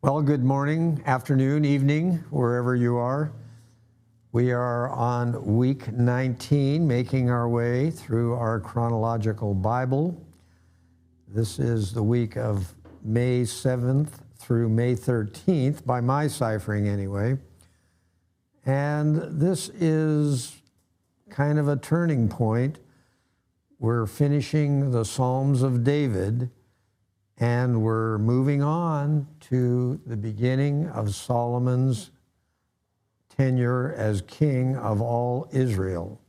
Well, good morning, afternoon, evening, wherever you are. We are on week 19, making our way through our Chronological Bible. This is the week of May 7th through May 13th, by my ciphering anyway. And this is kind of a turning point. We're finishing the Psalms of David, and we're moving on to the beginning of Solomon's tenure as king of all Israel.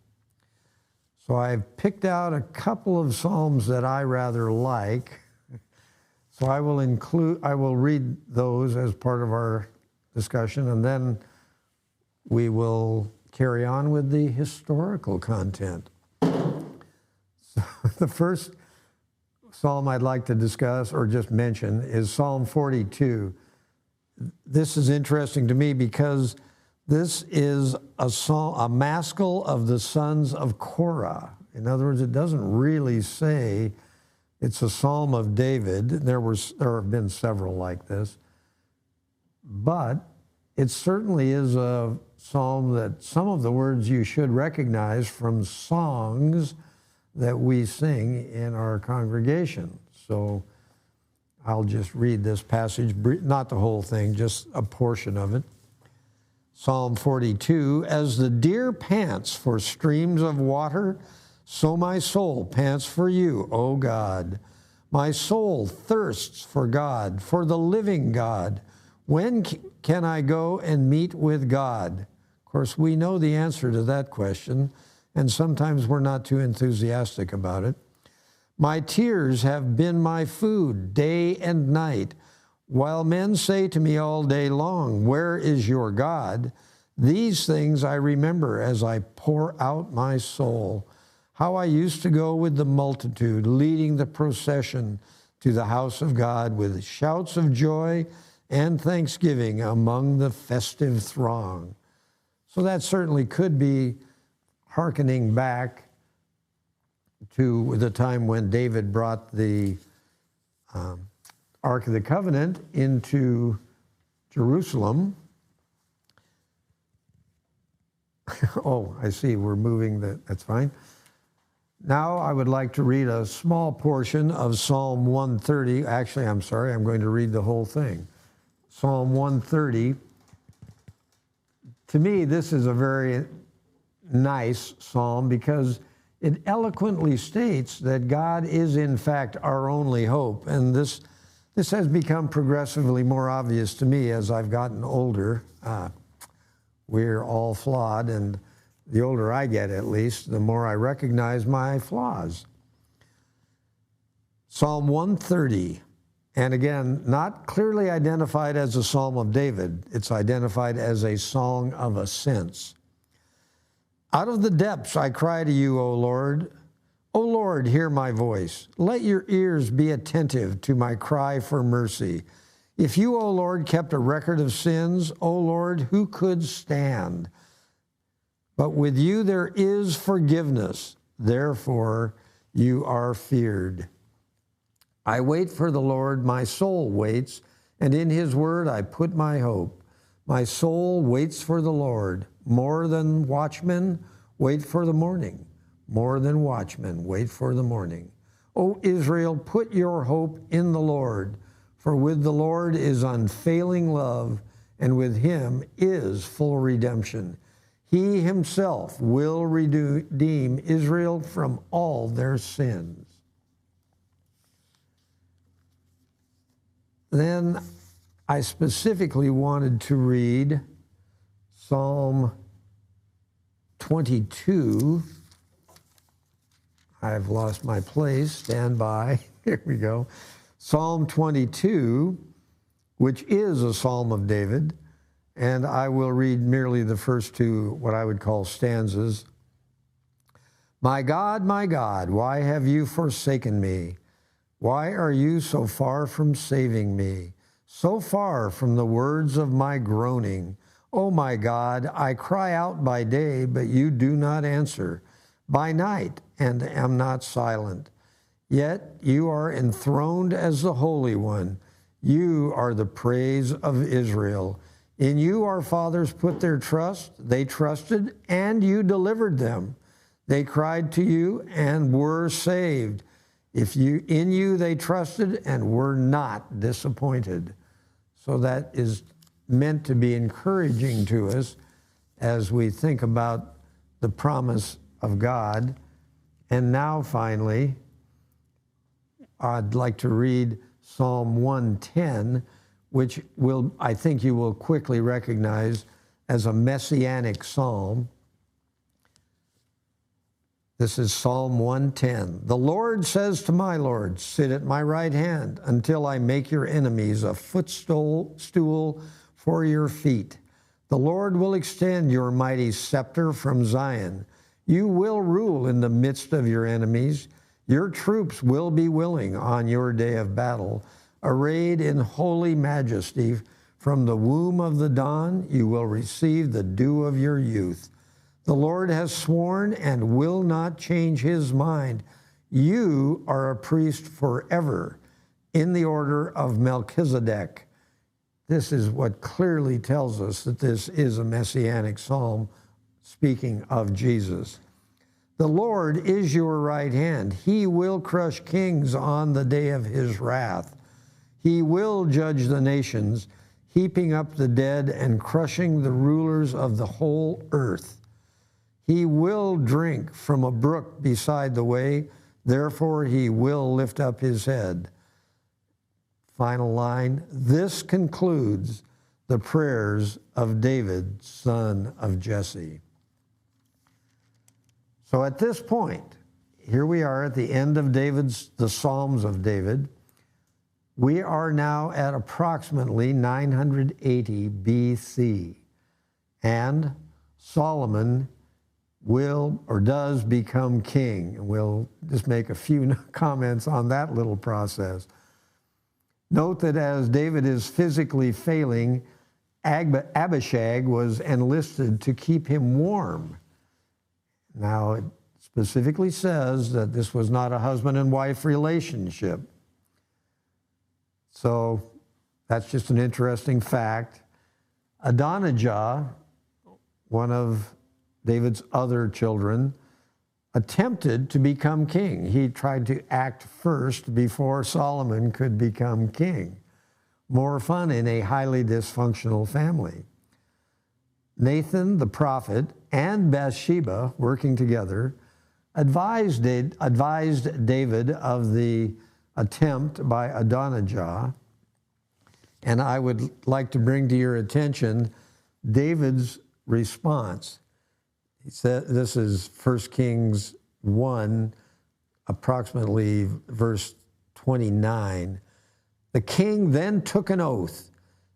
So I've picked out a couple of Psalms that I rather like. So I will read those as part of our discussion, and then we will carry on with the historical content. So the first Psalm I'd like to discuss or just mention is Psalm 42. This is interesting to me because this is a maskil of the sons of Korah. In other words, it doesn't really say it's a Psalm of David. There have been several like this, but it certainly is a psalm that some of the words you should recognize from songs that we sing in our congregation. So I'll just read this passage, not the whole thing, just a portion of it. Psalm 42, as the deer pants for streams of water, so my soul pants for you, O God. My soul thirsts for God, for the living God. When can I go and meet with God? Of course, we know the answer to that question, and sometimes we're not too enthusiastic about it. My tears have been my food day and night, while men say to me all day long, where is your God? These things I remember as I pour out my soul, how I used to go with the multitude, leading the procession to the house of God with shouts of joy and thanksgiving among the festive throng. So that certainly could be hearkening back to the time when David brought the Ark of the Covenant into Jerusalem. Oh, I see, we're moving that's fine. Now I would like to read a small portion of Psalm 130. Actually, I'm sorry, I'm going to read the whole thing. Psalm 130. To me, this is a very nice psalm because it eloquently states that God is in fact our only hope. And this has become progressively more obvious to me as I've gotten older. We're all flawed, and the older I get, at least, the more I recognize my flaws. Psalm 130, and again, not clearly identified as a Psalm of David. It's identified as a song of ascents. Out of the depths I cry to you, O Lord. O Lord, hear my voice. Let your ears be attentive to my cry for mercy. If you, O Lord, kept a record of sins, O Lord, who could stand? But with you there is forgiveness. Therefore, you are feared. I wait for the Lord, my soul waits, and in his word I put my hope. My soul waits for the Lord. More than watchmen, wait for the morning. More than watchmen, wait for the morning. O Israel, put your hope in the Lord, for with the Lord is unfailing love, and with him is full redemption. He himself will redeem Israel from all their sins. Then I specifically wanted to read Psalm 22. I've lost my place. Stand by. Here we go. Psalm 22, which is a Psalm of David, and I will read merely the first two, what I would call stanzas. My God, why have you forsaken me? Why are you so far from saving me, so far from the words of my groaning? O my God, I cry out by day, but you do not answer, by night, and am not silent. Yet you are enthroned as the Holy One. You are the praise of Israel. In you our fathers put their trust. They trusted, and you delivered them. They cried to you and were saved. In you they trusted and were not disappointed. So that is meant to be encouraging to us as we think about the promise of God. And now finally, I'd like to read Psalm 110, which I think you will quickly recognize as a messianic psalm. This is Psalm 110. The Lord says to my Lord, sit at my right hand until I make your enemies a footstool for your feet. The Lord will extend your mighty scepter from Zion. You will rule in the midst of your enemies. Your troops will be willing on your day of battle. Arrayed in holy majesty, from the womb of the dawn, you will receive the dew of your youth. The Lord has sworn and will not change his mind. You are a priest forever in the order of Melchizedek. This is what clearly tells us that this is a messianic psalm speaking of Jesus. The Lord is your right hand. He will crush kings on the day of his wrath. He will judge the nations, heaping up the dead and crushing the rulers of the whole earth. He will drink from a brook beside the way, therefore he will lift up his head. Final line, this concludes the prayers of David, son of Jesse. So at this point, here we are at the end of the Psalms of David. We are now at approximately 980 BC, and Solomon does become king. And we'll just make a few comments on that little process. Note that as David is physically failing, Abishag was enlisted to keep him warm. Now, it specifically says that this was not a husband and wife relationship. So that's just an interesting fact. Adonijah, one of David's other children, attempted to become king. He tried to act first before Solomon could become king. More fun in a highly dysfunctional family. Nathan, the prophet, and Bathsheba, working together, advised David of the attempt by Adonijah. And I would like to bring to your attention David's response. He said, this is 1 Kings 1, approximately verse 29. The king then took an oath,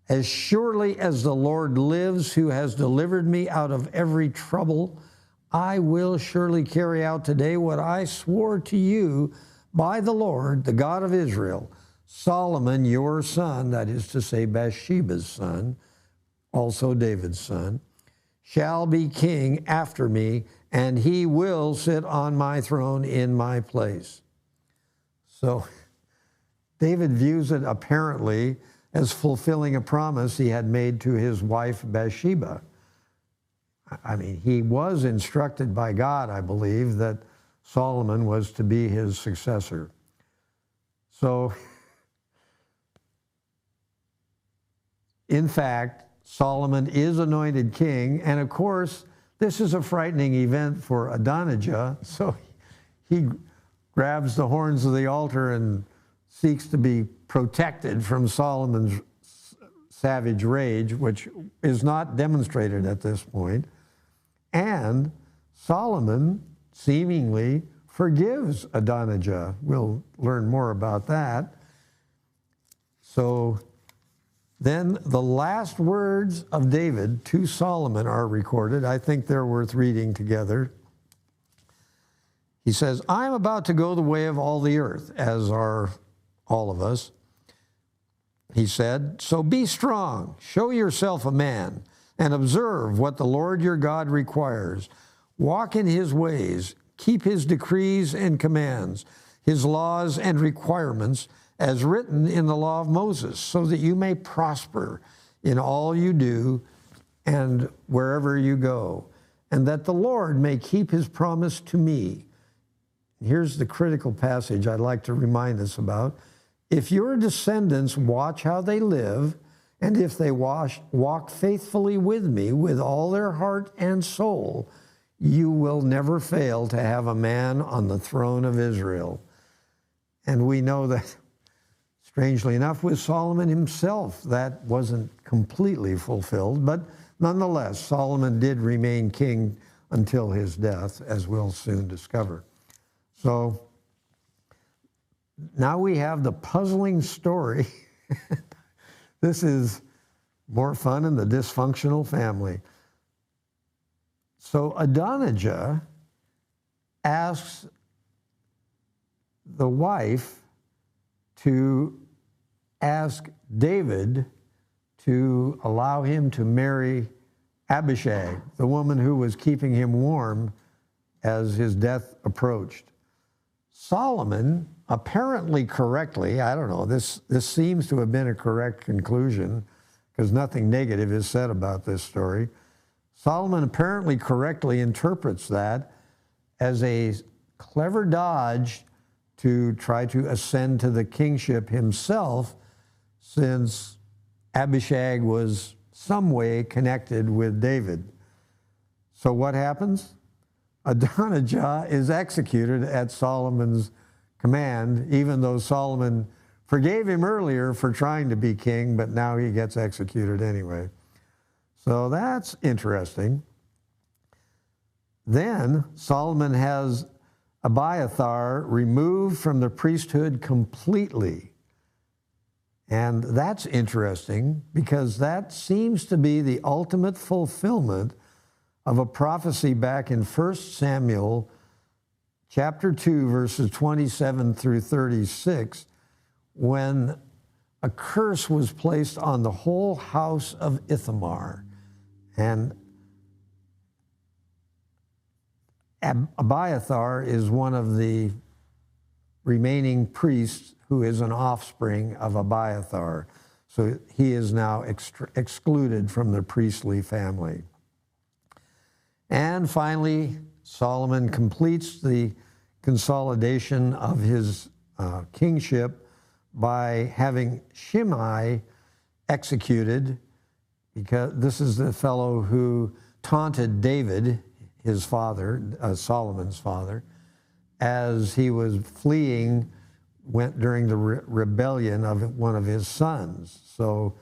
as surely as the Lord lives, who has delivered me out of every trouble, I will surely carry out today what I swore to you by the Lord, the God of Israel. Solomon, your son, that is to say Bathsheba's son, also David's son, shall be king after me, and he will sit on my throne in my place. So David views it apparently as fulfilling a promise he had made to his wife Bathsheba. I mean, he was instructed by God, I believe, that Solomon was to be his successor. So, in fact, Solomon is anointed king, and of course, this is a frightening event for Adonijah, so he grabs the horns of the altar and seeks to be protected from Solomon's savage rage, which is not demonstrated at this point. And Solomon seemingly forgives Adonijah. We'll learn more about that. So then the last words of David to Solomon are recorded. I think they're worth reading together. He says, I am about to go the way of all the earth, as are all of us. He said, so be strong, show yourself a man, and observe what the Lord your God requires. Walk in his ways, keep his decrees and commands, his laws and requirements, as written in the law of Moses, so that you may prosper in all you do and wherever you go, and that the Lord may keep his promise to me. Here's the critical passage I'd like to remind us about. If your descendants watch how they live, and if they walk faithfully with me with all their heart and soul, you will never fail to have a man on the throne of Israel. And we know that, strangely enough, with Solomon himself, that wasn't completely fulfilled, but nonetheless, Solomon did remain king until his death, as we'll soon discover. So now we have the puzzling story. This is more fun in the dysfunctional family. So Adonijah asks the wife to ask David to allow him to marry Abishag, the woman who was keeping him warm as his death approached. Solomon, apparently correctly, I don't know, this seems to have been a correct conclusion because nothing negative is said about this story. Solomon apparently correctly interprets that as a clever dodge to try to ascend to the kingship himself, since Abishag was some way connected with David. So what happens? Adonijah is executed at Solomon's command, even though Solomon forgave him earlier for trying to be king, but now he gets executed anyway. So that's interesting. Then Solomon has Abiathar removed from the priesthood completely. And that's interesting because that seems to be the ultimate fulfillment of a prophecy back in 1 Samuel chapter 2, verses 27 through 36, when a curse was placed on the whole house of Ithamar. And Abiathar is one of the remaining priests who is an offspring of Abiathar. So he is now excluded from the priestly family. And finally, Solomon completes the consolidation of his kingship by having Shimei executed, because this is the fellow who taunted David, his father, Solomon's father, as he was fleeing during the rebellion of one of his sons. So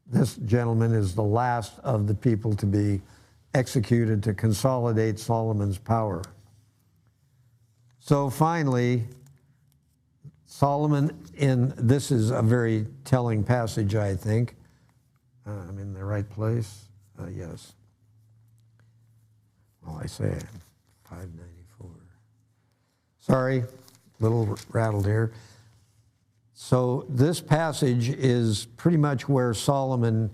this gentleman is the last of the people to be executed to consolidate Solomon's power. So finally, Solomon, this is a very telling passage, I think. I'm in the right place? Yes. Well, I say 594. Sorry, a little rattled here. So this passage is pretty much where Solomon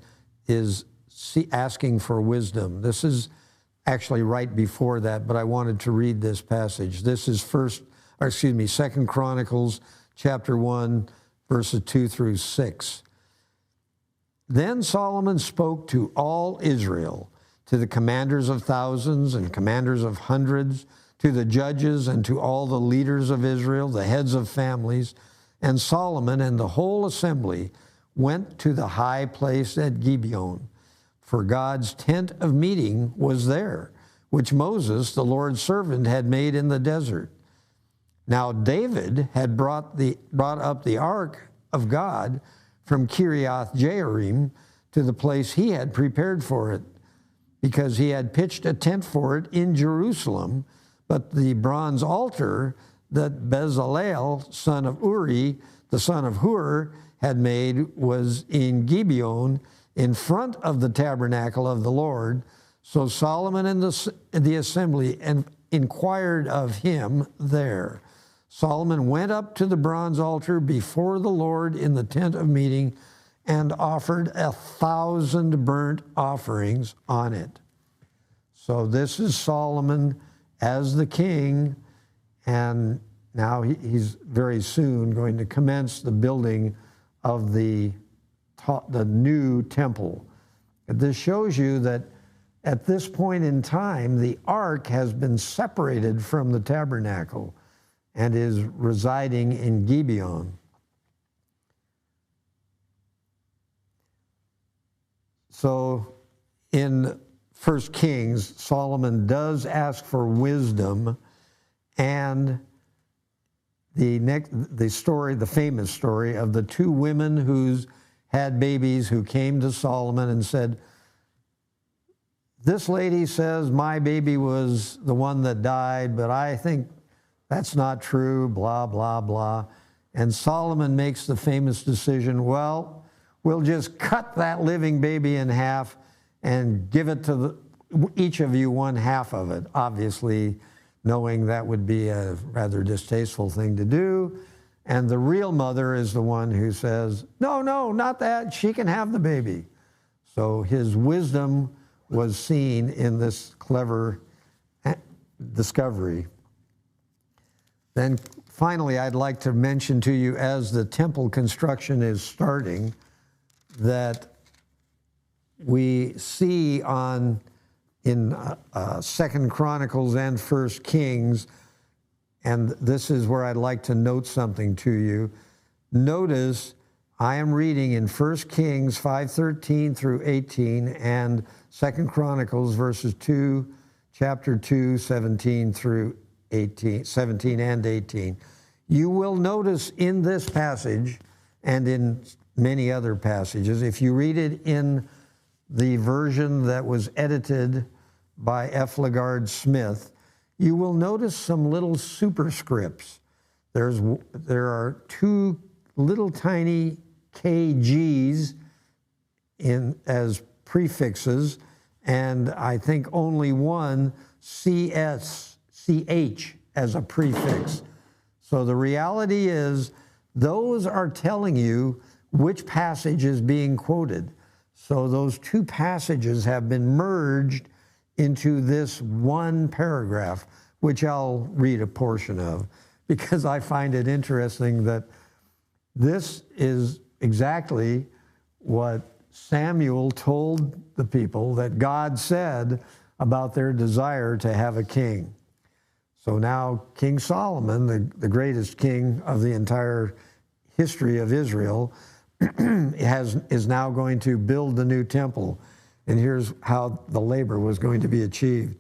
is asking for wisdom. This is actually right before that, but I wanted to read this passage. This is 2 Chronicles chapter 1, verses 2 through 6. Then Solomon spoke to all Israel, to the commanders of thousands and commanders of hundreds, to the judges and to all the leaders of Israel, the heads of families. And Solomon and the whole assembly went to the high place at Gibeon, for God's tent of meeting was there, which Moses, the Lord's servant, had made in the desert. Now David had brought up the ark of God from Kiriath Jearim to the place he had prepared for it, because he had pitched a tent for it in Jerusalem. But the bronze altar that Bezalel, son of Uri, the son of Hur, had made was in Gibeon, in front of the tabernacle of the Lord. So Solomon and the assembly inquired of him there. Solomon went up to the bronze altar before the Lord in the tent of meeting and offered 1,000 burnt offerings on it. So this is Solomon as the king, and now he's very soon going to commence the building of the new temple. This shows you that at this point in time, the ark has been separated from the tabernacle and is residing in Gibeon. So in 1 Kings, Solomon does ask for wisdom, and the story, the famous story of the two women who had babies who came to Solomon and said, "This lady says my baby was the one that died, but I think that's not true, blah, blah, blah." And Solomon makes the famous decision, well, we'll just cut that living baby in half and give it to each of you one half of it, obviously knowing that would be a rather distasteful thing to do. And the real mother is the one who says, no, not that, she can have the baby. So his wisdom was seen in this clever discovery. Then finally, I'd like to mention to you, as the temple construction is starting, that we see in 2 Chronicles and 1 Kings, and this is where I'd like to note something to you. Notice I am reading in 1 Kings 5:13 through 18 and 2 Chronicles chapter 2, 17 through 18, 17 and 18. You will notice in this passage and in many other passages, if you read it in the version that was edited by F. LaGard Smith, you will notice some little superscripts. There are two little tiny KGs as prefixes, and I think only one CH as a prefix. So the reality is those are telling you which passage is being quoted. So those two passages have been merged into this one paragraph, which I'll read a portion of, because I find it interesting that this is exactly what Samuel told the people that God said about their desire to have a king. So now King Solomon, the greatest king of the entire history of Israel, is now going to build the new temple. And here's how the labor was going to be achieved.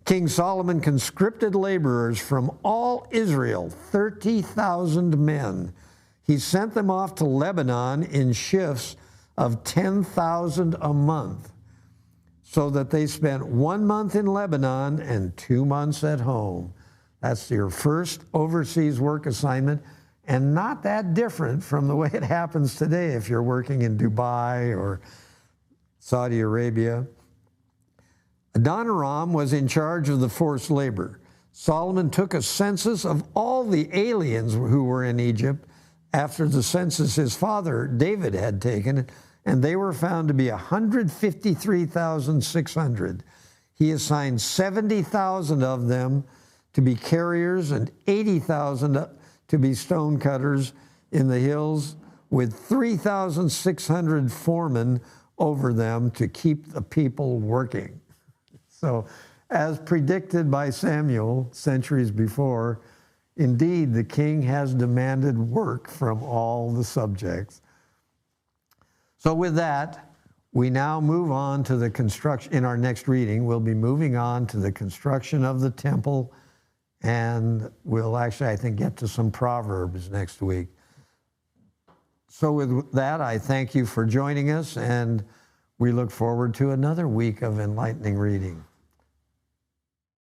King Solomon conscripted laborers from all Israel, 30,000 men. He sent them off to Lebanon in shifts of 10,000 a month, so that they spent 1 month in Lebanon and 2 months at home. That's your first overseas work assignment, and not that different from the way it happens today if you're working in Dubai or Saudi Arabia. Adoniram was in charge of the forced labor. Solomon took a census of all the aliens who were in Egypt after the census his father David had taken, and they were found to be 153,600. He assigned 70,000 of them to be carriers and 80,000 to be stone cutters in the hills, with 3,600 foremen over them to keep the people working. So, as predicted by Samuel centuries before, indeed, the king has demanded work from all the subjects. So with that, we now move on to the construction. In our next reading, we'll be moving on to the construction of the temple, and we'll actually, I think, get to some Proverbs next week. So with that, I thank you for joining us, and we look forward to another week of enlightening reading.